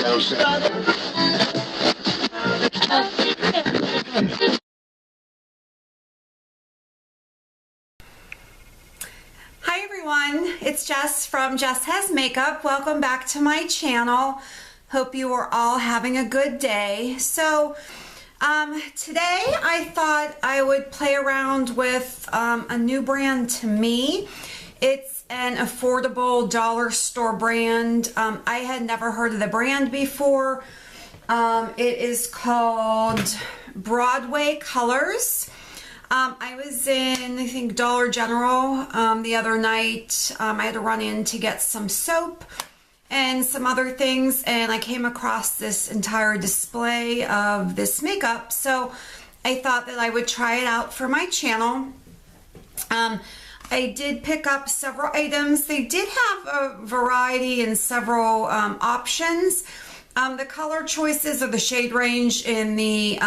Hi everyone, it's Jess from Jess Has Makeup. Welcome back to my channel. Hope you are all having a good day. So today I thought I would play around with a new brand to me. It's an affordable dollar store brand. I had never heard of the brand before. It is called Broadway Colors. I was in, I think, Dollar General the other night. I had to run in to get some soap and some other things, and I came across this entire display of this makeup, so I thought that I would try it out for my channel. I did pick up several items. They did have a variety and several options. The color choices or the shade range in the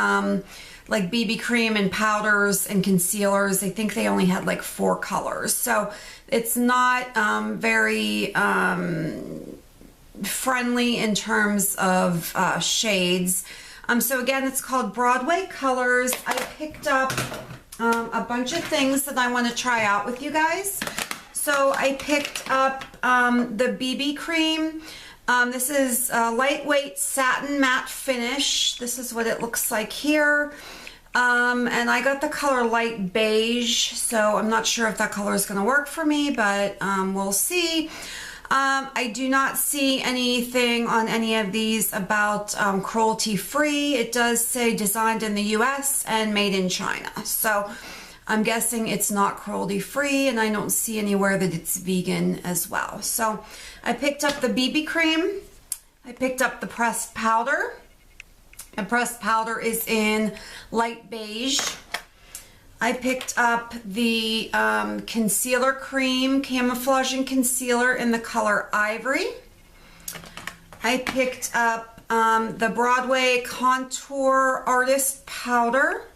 like BB cream and powders and concealers, I think they only had like 4 colors, so it's not very friendly in terms of shades. So again, it's called Broadway Colors. I picked up a bunch of things that I want to try out with you guys. So I picked up the BB cream. This is a lightweight satin matte finish. This is what it looks like here. And I got the color light beige, so I'm not sure if that color is going to work for me, but we'll see. I do not see anything on any of these about cruelty free. It does say designed in the US and made in China, so I'm guessing it's not cruelty free, and I don't see anywhere that it's vegan as well. So I picked up the BB cream. I picked up the pressed powder. The pressed powder is in light beige. I picked up the concealer cream, camouflaging concealer in the color Ivory. I picked up the Broadway Contour Artist Powder,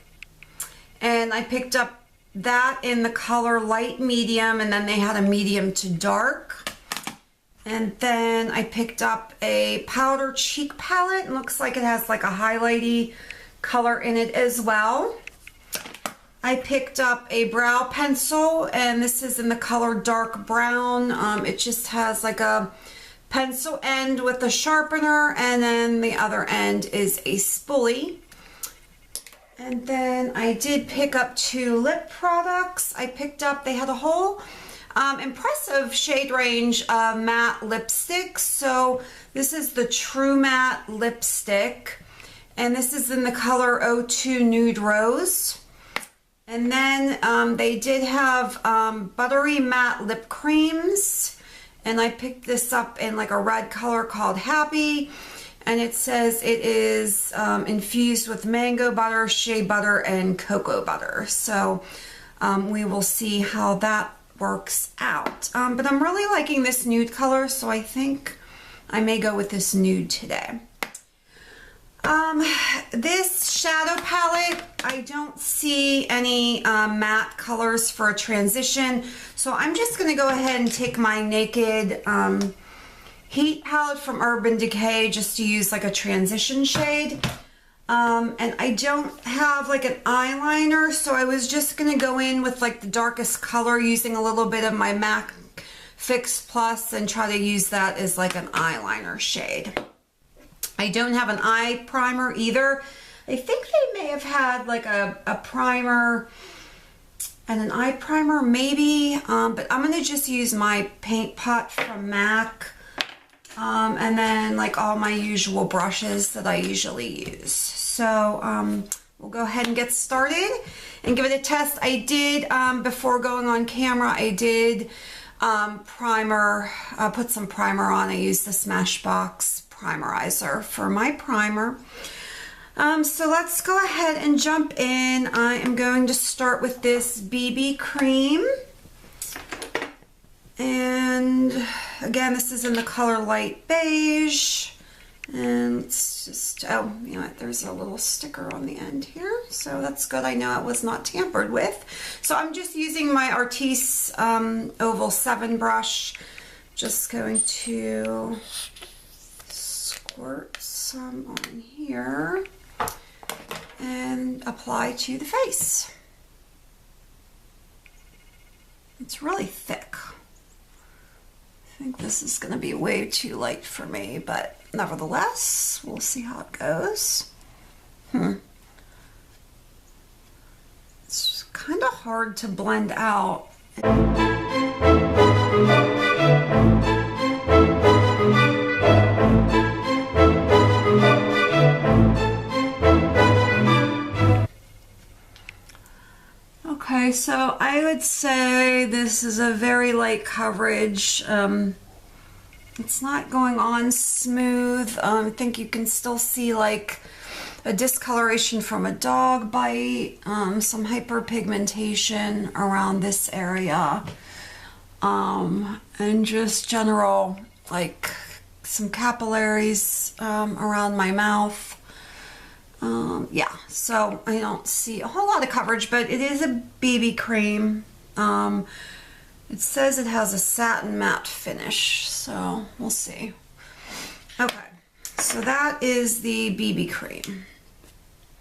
and I picked up that in the color light medium, and then they had a medium to dark. And then I picked up a powder cheek palette, and looks like it has like a highlighty color in it as well. I picked up a brow pencil, and this is in the color dark brown. It just has like a pencil end with a sharpener, and then the other end is a spoolie. And then I did pick up 2 lip products. I picked up, they had a whole impressive shade range of matte lipsticks. So this is the True Matte lipstick, and this is in the color 02 Nude Rose. And then they did have buttery matte lip creams, and I picked this up in like a red color called Happy, and it says it is infused with mango butter, shea butter, and cocoa butter. So we will see how that works out. But I'm really liking this nude color, so I think I may go with this nude today. This shadow palette, I don't see any matte colors for a transition, so I'm just going to go ahead and take my Naked Heat palette from Urban Decay just to use like a transition shade. And I don't have like an eyeliner, so I was just going to go in with like the darkest color using a little bit of my MAC Fix Plus and try to use that as like an eyeliner shade. I don't have an eye primer either. I think they may have had like a primer and an eye primer maybe, but I'm going to just use my paint pot from MAC, and then like all my usual brushes that I usually use. So we'll go ahead and get started and give it a test. I did, before going on camera, I did put some primer on. I used the Smashbox primerizer for my primer. So let's go ahead and jump in. I am going to start with this BB cream, and again, this is in the color light beige. And let's just, oh, you know what, there's a little sticker on the end here, so that's good. I know it was not tampered with. So I'm just using my Artis Oval 7 brush, just going to squirt some on here and apply to the face. It's really thick. I think this is going to be way too light for me, but nevertheless, we'll see how it goes. It's kind of hard to blend out. Okay, so I would say this is a very light coverage. It's not going on smooth. I think you can still see like a discoloration from a dog bite, some hyperpigmentation around this area, and just general like some capillaries around my mouth. Yeah, so I don't see a whole lot of coverage, but it is a BB cream. It says it has a satin matte finish, so we'll see. Okay, so that is the BB cream.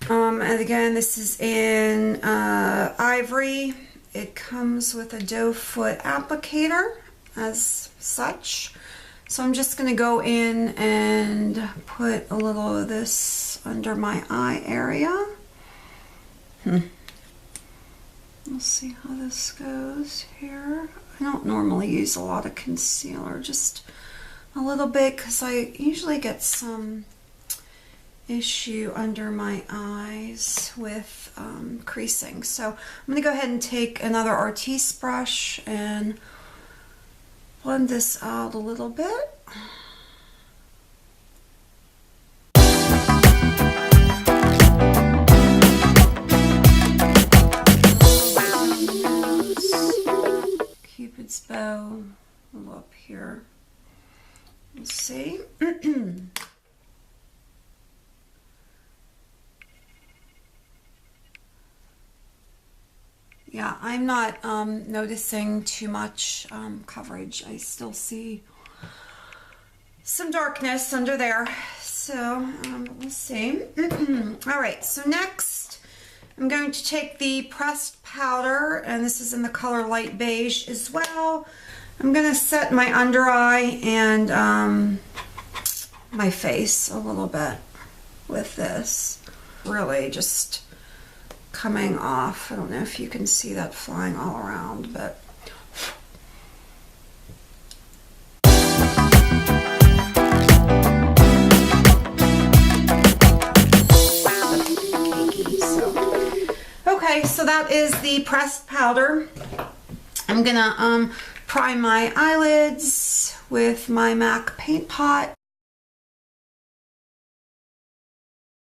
And again, this is in Ivory. It comes with a doe foot applicator as such. So I'm just going to go in and put a little of this under my eye area. We'll see how this goes here. I don't normally use a lot of concealer, just a little bit, because I usually get some issue under my eyes with creasing. So I'm going to go ahead and take another Artiste brush and blend this out a little bit. Cupid's bow a little up here. Let's see. Yeah, I'm not noticing too much coverage. I still see some darkness under there. So let's see. All right, so next I'm going to take the pressed powder, and this is in the color light beige as well. I'm going to set my under eye and my face a little bit with this. Really just coming off. I don't know if you can see that flying all around, but okay, so that is the pressed powder. I'm gonna prime my eyelids with my MAC paint pot.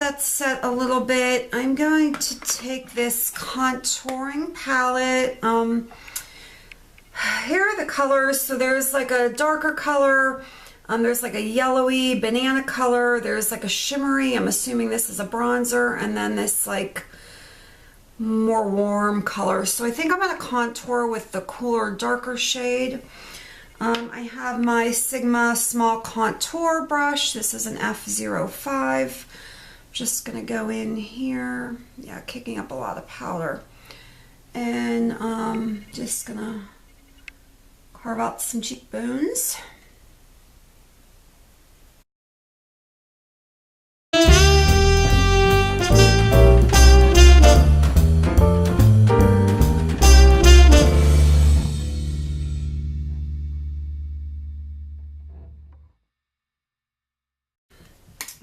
That's set a little bit. I'm going to take this contouring palette. Here are the colors. So there's like a darker color. There's like a yellowy banana color. There's like a shimmery. I'm assuming this is a bronzer. And then this like more warm color. So I think I'm going to contour with the cooler, darker shade. I have my Sigma small contour brush. This is an F05. Just gonna go in here, yeah, kicking up a lot of powder, and just gonna carve out some cheekbones.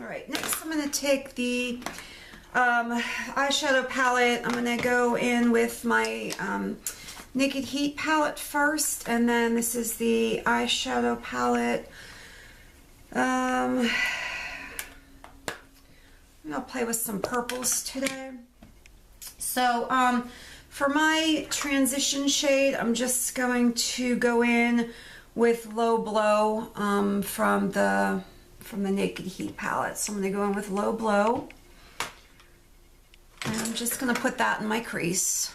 All right, next I'm going to take the eyeshadow palette. I'm going to go in with my Naked Heat palette first, and then this is the eyeshadow palette. I'll play with some purples today. So for my transition shade, I'm just going to go in with Low Blow from the Naked Heat palette. So I'm going to go in with Low Blow, and I'm just going to put that in my crease.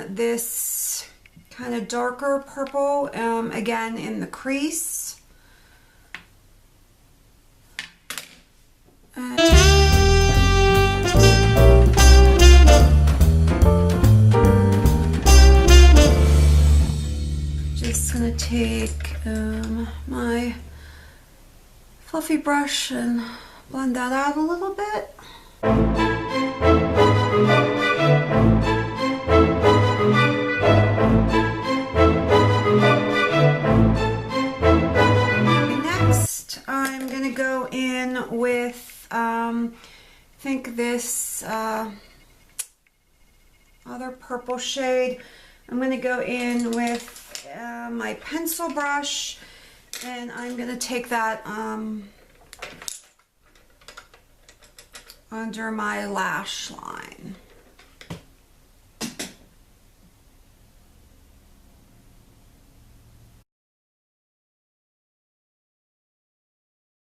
in this kind of darker purple, again in the crease. Just gonna take my fluffy brush and blend that out a little bit. Next, I'm gonna go in with I think this other purple shade. I'm gonna go in with my pencil brush, and I'm gonna take that under my lash line.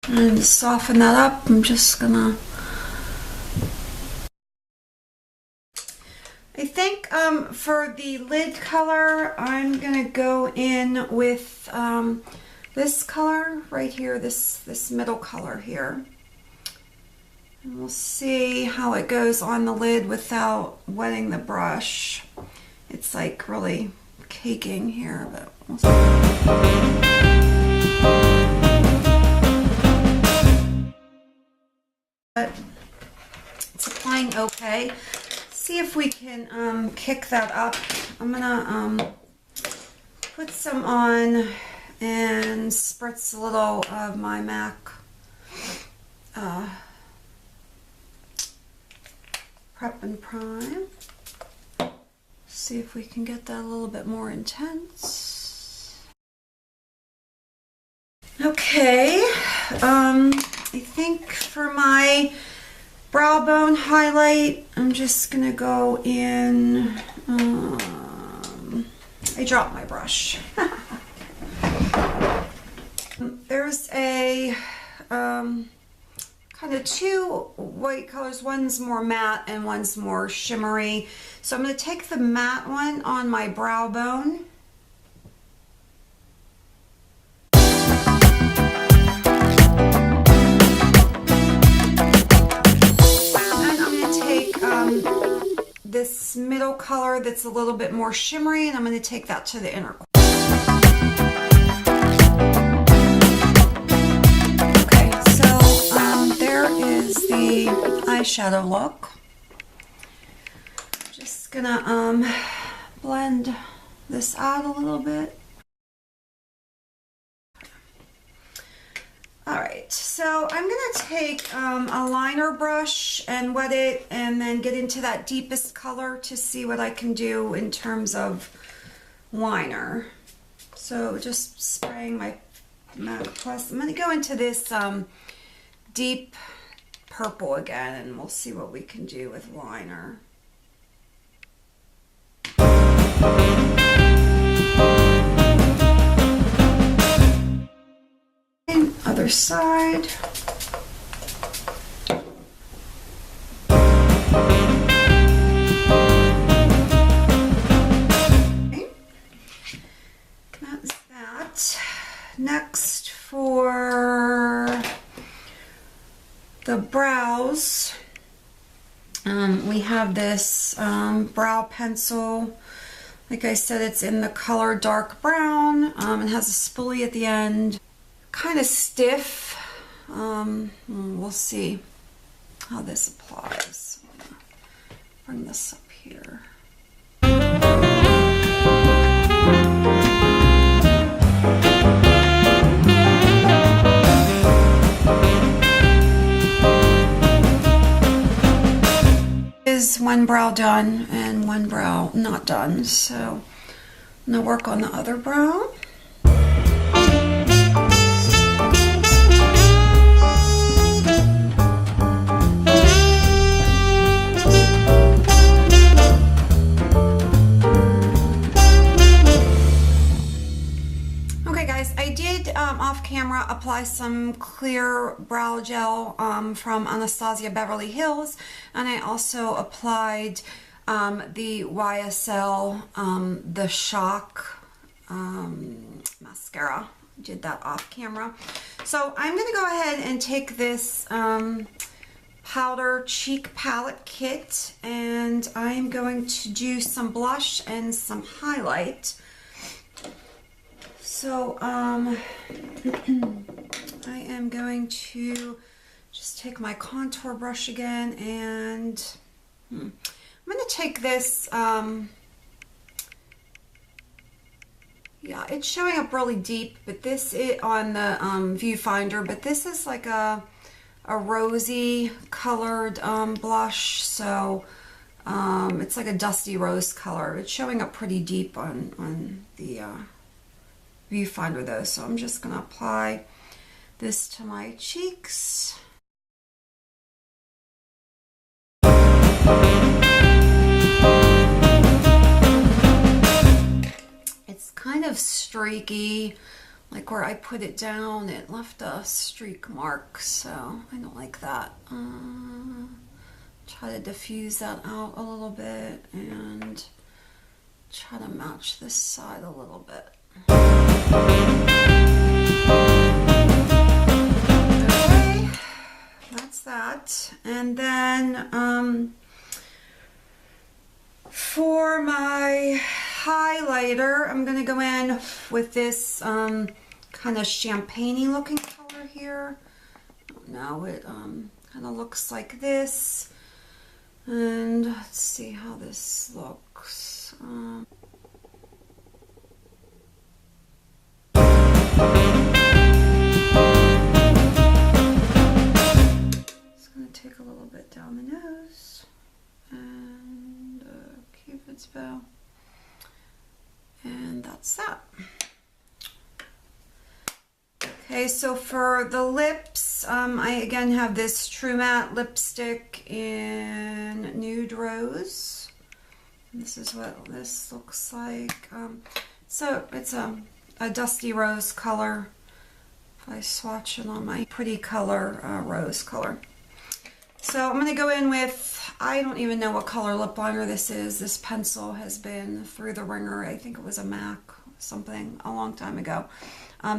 And to soften that up, I'm just gonna, I think for the lid color, I'm gonna go in with this color right here, this middle color here. And we'll see how it goes on the lid without wetting the brush. It's like really caking here, but we'll see. But it's applying okay. See if we can kick that up. I'm gonna put some on and spritz a little of my MAC Prep and Prime. See if we can get that a little bit more intense. Okay, I think for my brow bone highlight, I'm just gonna go in, I dropped my brush. There's a kind of two white colors. One's more matte and one's more shimmery. So I'm going to take the matte one on my brow bone. And I'm going to take this middle color that's a little bit more shimmery, and I'm going to take that to the inner corner. The eyeshadow look. Just gonna blend this out a little bit. Alright, so I'm gonna take a liner brush and wet it and then get into that deepest color to see what I can do in terms of liner. So just spraying my MAC Plus. I'm gonna go into this deep purple again, and we'll see what we can do with liner. And other side. Okay. That's that. Next, for the brows, we have this brow pencil. Like I said, it's in the color dark brown. It has a spoolie at the end. Kind of stiff. We'll see how this applies. Bring this up here. Is one brow done and one brow not done, so I'm gonna work on the other brow. Okay guys, I did off camera apply some clear brow gel from Anastasia Beverly Hills, and I also applied the YSL, the Shock mascara. Did that off camera. So I'm going to go ahead and take this powder cheek palette kit, and I'm going to do some blush and some highlight. So I am going to just take my contour brush again, and I'm going to take this, yeah, it's showing up really deep, but this is on the viewfinder, but this is like a rosy colored blush, so it's like a dusty rose color. It's showing up pretty deep on the viewfinder though, so I'm just gonna apply this to my cheeks. It's kind of streaky, like where I put it down, it left a streak mark, so I don't like that. Try to diffuse that out a little bit and try to match this side a little bit. Okay, that's that. And then for my highlighter, I'm going to go in with this kind of champagne-y looking color here. I don't know, it kind of looks like this. And let's see how this looks. Just going to take a little bit down the nose and Cupid's bow. And that's that. Okay, so for the lips, I again have this True Matte lipstick in Nude Rose. This is what this looks like. So it's a dusty rose color. If I swatch it on my pretty color, rose color. So I'm going to go in with, I don't even know what color lip liner this is. This pencil has been through the ringer. I think it was a MAC something a long time ago.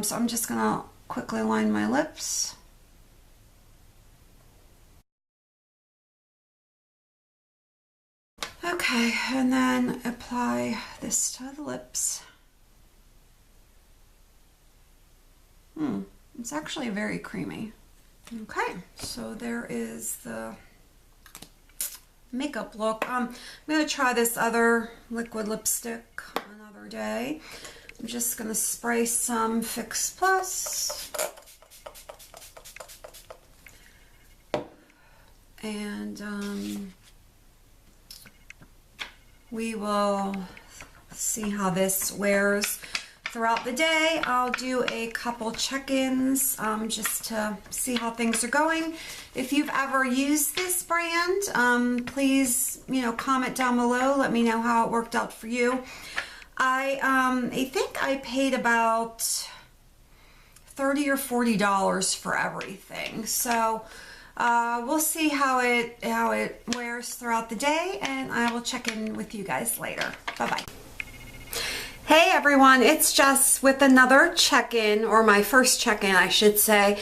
So I'm just going to quickly line my lips. Okay, and then apply this to the lips. It's actually very creamy. Okay, so there is the makeup look. I'm going to try this other liquid lipstick another day. I'm just going to spray some Fix Plus. And we will see how this wears throughout the day. I'll do a couple check-ins just to see how things are going. If you've ever used this brand, please, comment down below. Let me know how it worked out for you. I think I paid about $30 or $40 for everything. So we'll see how it wears throughout the day, and I will check in with you guys later. Bye-bye. Hey everyone, it's Jess with another check-in, or my first check-in I should say.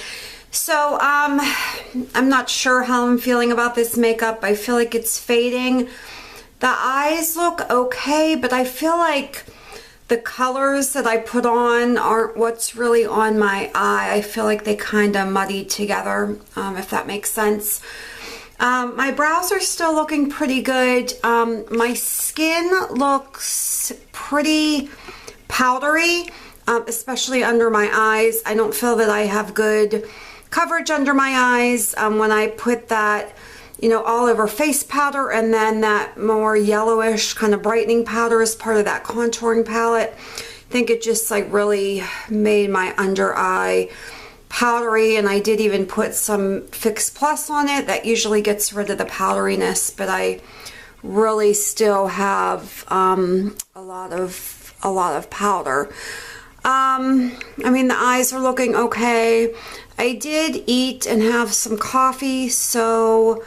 So I'm not sure how I'm feeling about this makeup. I feel like it's fading. The eyes look okay, but I feel like the colors that I put on aren't what's really on my eye. I feel like they kind of muddy together, if that makes sense. My brows are still looking pretty good. My skin looks pretty powdery, especially under my eyes. I don't feel that I have good coverage under my eyes. When I put that, all over face powder, and then that more yellowish kind of brightening powder as part of that contouring palette, I think it just like really made my under eye powdery. And I did even put some Fix Plus on it. That usually gets rid of the powderiness, but I really still have a lot of powder. I mean, the eyes are looking okay. I did eat and have some coffee, so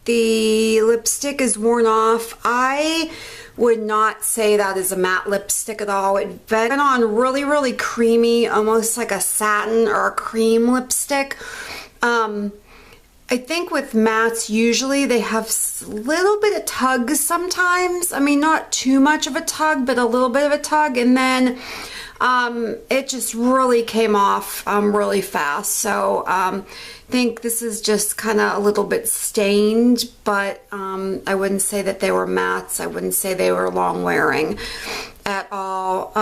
the lipstick is worn off. I would not say that is a matte lipstick at all. It went on really, really creamy, almost like a satin or a cream lipstick. I think with mattes, usually they have a little bit of tug sometimes. I mean, not too much of a tug, but a little bit of a tug. And then it just really came off really fast. So I think this is just kind of a little bit stained, but I wouldn't say that they were mattes. I wouldn't say they were long wearing at all.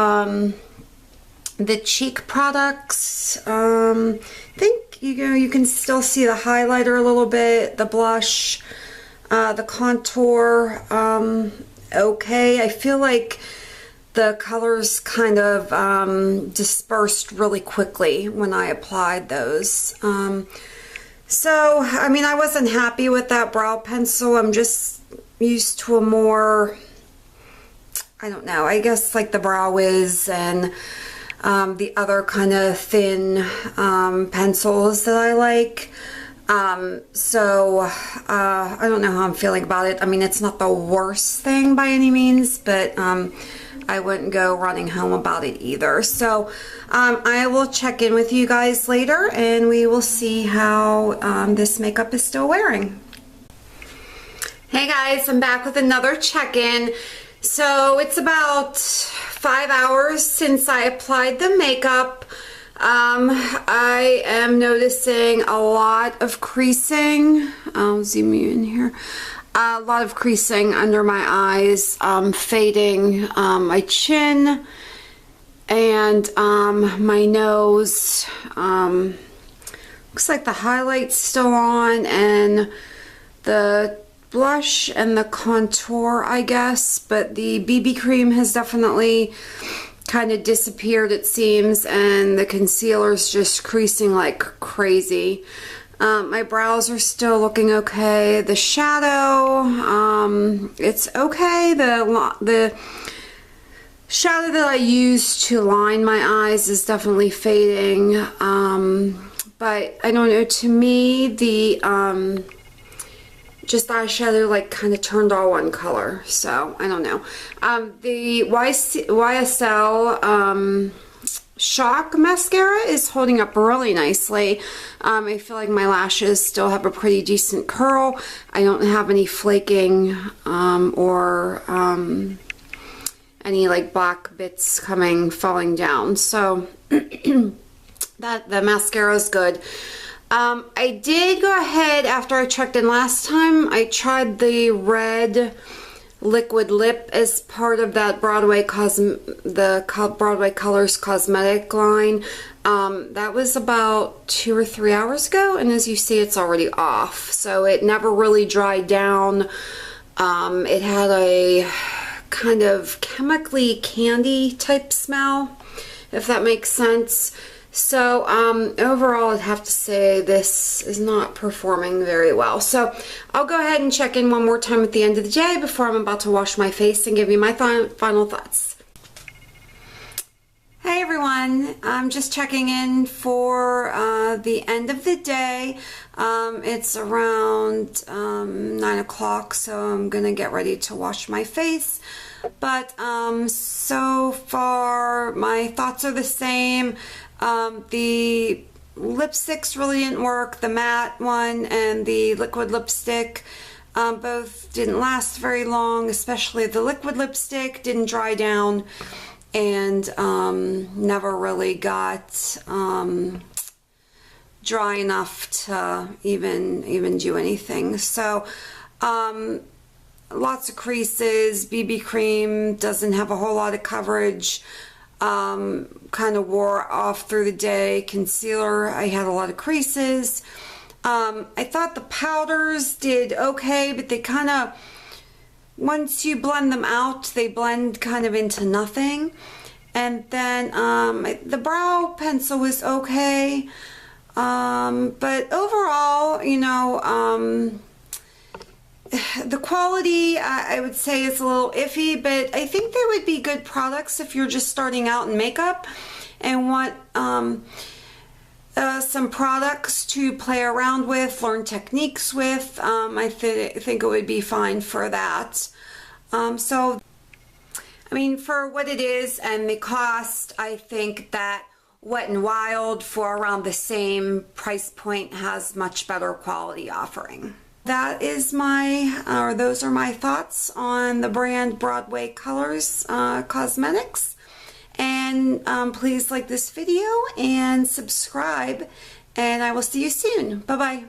The cheek products, I think you can still see the highlighter a little bit, the blush, the contour, okay. I feel like the colors kind of dispersed really quickly when I applied those. So, I mean, I wasn't happy with that brow pencil. I'm just used to a more, I don't know, I guess like the Brow Wiz and the other kind of thin pencils that I like. So I don't know how I'm feeling about it. I mean, it's not the worst thing by any means, but I wouldn't go running home about it either. So I will check in with you guys later and we will see how this makeup is still wearing. Hey guys, I'm back with another check-in. So it's about 5 hours since I applied the makeup. I am noticing a lot of creasing. I'll zoom you in here. A lot of creasing under my eyes, fading my chin and my nose. Looks like the highlight's still on and the blush and the contour, I guess, but the BB cream has definitely kind of disappeared, it seems, and the concealer's just creasing like crazy. My brows are still looking okay. The shadow, it's okay. The shadow that I use to line my eyes is definitely fading, but I don't know, to me the just eyeshadow like kind of turned all one color, so I don't know. The YSL Shock mascara is holding up really nicely. I feel like my lashes still have a pretty decent curl. I don't have any flaking or any like black bits falling down, so that the mascara is good. I did go ahead, after I checked in last time, I tried the red liquid lip as part of that Broadway Colors cosmetic line. That was about 2 or 3 hours ago, and as you see, it's already off. So it never really dried down. It had a kind of chemically candy type smell, if that makes sense. So overall, I'd have to say this is not performing very well. So I'll go ahead and check in one more time at the end of the day before I'm about to wash my face and give you my final thoughts. Hey everyone, I'm just checking in for the end of the day. It's around 9 o'clock, so I'm gonna get ready to wash my face. But so far, my thoughts are the same. The lipsticks really didn't work. The matte one and the liquid lipstick both didn't last very long, especially the liquid lipstick didn't dry down and never really got dry enough to even do anything. So lots of creases. BB cream doesn't have a whole lot of coverage. Kind of wore off through the day. Concealer, I had a lot of creases. I thought the powders did okay, but they kind of, once you blend them out, they blend kind of into nothing. And then the brow pencil was okay, but overall, you know, the quality, I would say, is a little iffy, but I think they would be good products if you're just starting out in makeup and want some products to play around with, learn techniques with. I think it would be fine for that. So, I mean, for what it is and the cost, I think that Wet n Wild for around the same price point has much better quality offering. That is those are my thoughts on the brand Broadway Colors Cosmetics. And please like this video and subscribe, and I will see you soon. Bye-bye.